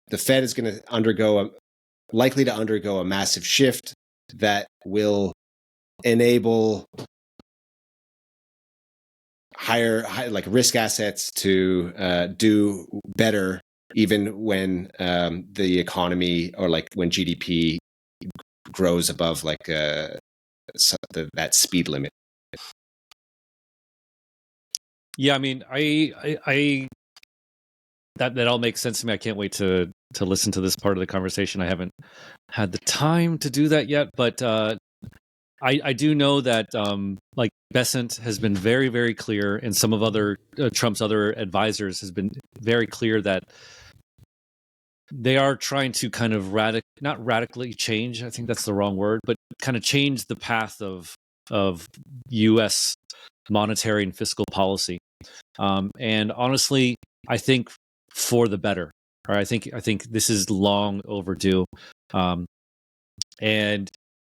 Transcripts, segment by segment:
the Fed is going to likely to undergo a massive shift that will enable higher like risk assets to do better, even when the economy, or like when GDP grows above like that speed limit. Yeah, I mean, I that all makes sense to me. I can't wait to listen to this part of the conversation. I haven't had the time to do that yet, but I do know that like Bessent has been very, very clear, and some of other Trump's other advisors has been very clear that they are trying to kind of not radically change, I think that's the wrong word, but kind of change the path of U.S. monetary and fiscal policy. And honestly, I think for the better. Or I think this is long overdue. And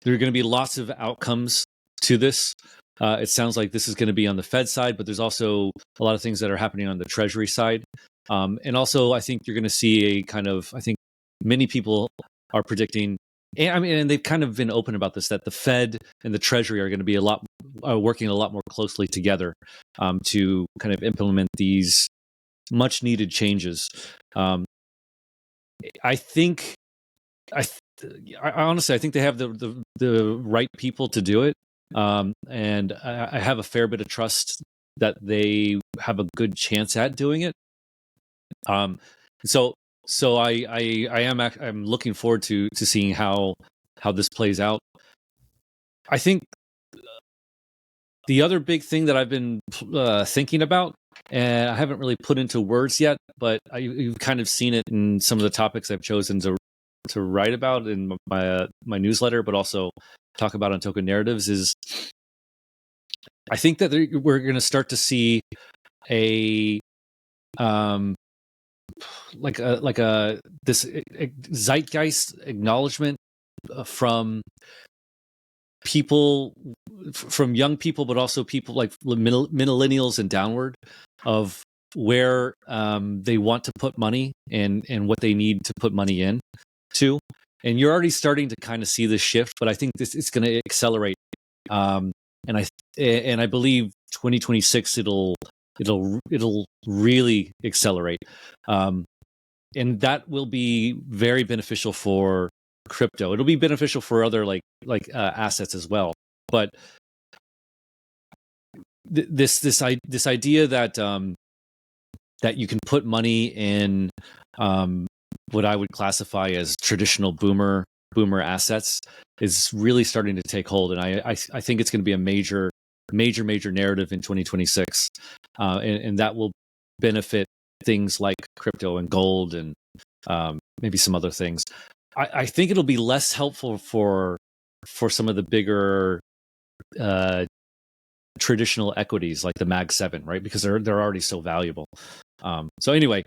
there are going to be lots of outcomes to this. It sounds like this is going to be on the Fed side, but there's also a lot of things that are happening on the Treasury side. And also, I think you're going to see a kind of, I think many people are predicting, and they've kind of been open about this, that the Fed and the Treasury are going to be working a lot more closely together to kind of implement these much needed changes. I think, I honestly, I think they have the right people to do it. And I have a fair bit of trust that they have a good chance at doing it. So I'm looking forward to seeing how this plays out. I think the other big thing that I've been thinking about, and I haven't really put into words yet, but you've kind of seen it in some of the topics I've chosen to write about in my newsletter, but also talk about on Token Narratives, is I think that we're going to start to see a this zeitgeist acknowledgement from people, from young people, but also people like millennials and downward, of where they want to put money and what they need to put money in to. And you're already starting to kind of see this shift, but I think it's going to accelerate. And I believe 2026 it'll really accelerate. And that will be very beneficial for crypto. It'll be beneficial for other like assets as well. But this idea that that you can put money in what I would classify as traditional boomer assets is really starting to take hold, and I think it's going to be a major narrative in 2026, and that will benefit things like crypto and gold and maybe some other things. I think it'll be less helpful for some of the bigger traditional equities like the Mag 7, right? Because they're already so valuable. So anyway,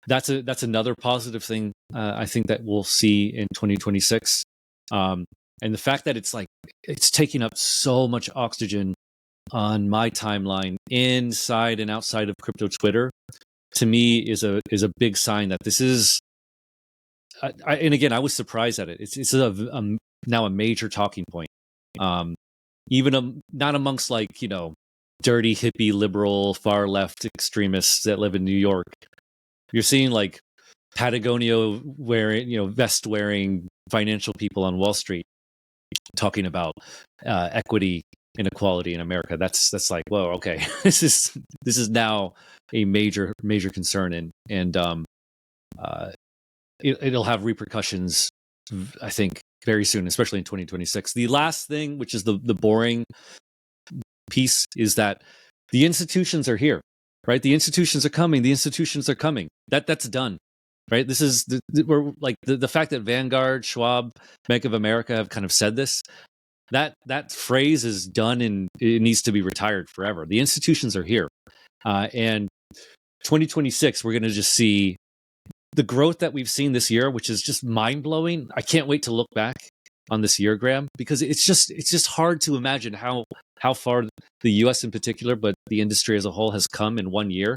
that's another positive thing I think that we'll see in 2026. And the fact that it's taking up so much oxygen on my timeline inside and outside of crypto Twitter, to me is a big sign that this is. And again, I was surprised at it. It's now a major talking point. Even not amongst dirty hippie liberal far left extremists that live in New York. You're seeing like Patagonia wearing, vest wearing financial people on Wall Street talking about equity inequality in America. That's like, whoa, okay, this is now a major concern, and it'll have repercussions, I think, very soon, especially in 2026. The last thing, which is the boring piece, is that the institutions are here, right? The institutions are coming. That's done, right? This is we're like the fact that Vanguard, Schwab, Bank of America have kind of said this. That phrase is done, and it needs to be retired forever. The institutions are here, and 2026 we're going to just see the growth that we've seen this year, which is just mind blowing. I can't wait to look back on this year, Graham, because it's just hard to imagine how far the U.S. in particular, but the industry as a whole, has come in 1 year.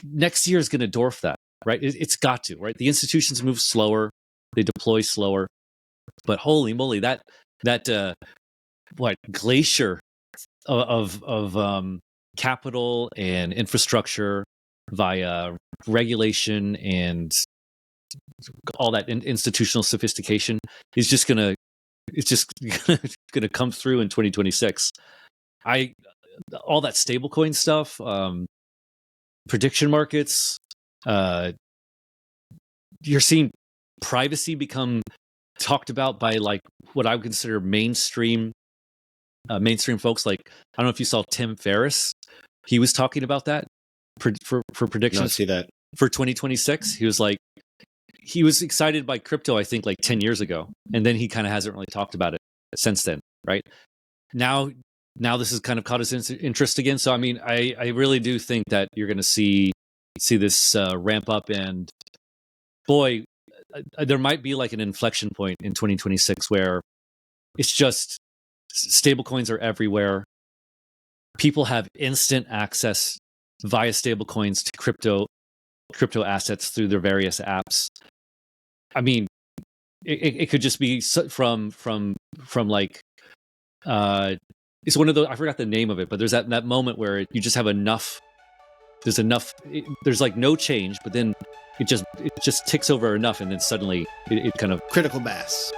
Next year is going to dwarf that. right? It's got to, right? The institutions move slower, they deploy slower, but holy moly, that glacier of capital and infrastructure via regulation and all that institutional sophistication is just gonna gonna come through in 2026. All that stablecoin stuff, prediction markets, you're seeing privacy become talked about by like what I would consider mainstream folks. Like, I don't know if you saw Tim Ferriss. He was talking about that for predictions. Not see that for 2026. He was like, he was excited by crypto, I think, like 10 years ago, and then he kind of hasn't really talked about it since then. Right now this has kind of caught his interest again. So I mean, I really do think that you're going to see this ramp up, and boy, there might be like an inflection point in 2026 where it's just stablecoins are everywhere. People have instant access via stablecoins to crypto assets through their various apps. I mean, it could just be from like it's one of those, I forgot the name of it, but there's that moment where you just have enough. There's like no change, but then it just ticks over enough, and then suddenly it kind of critical mass.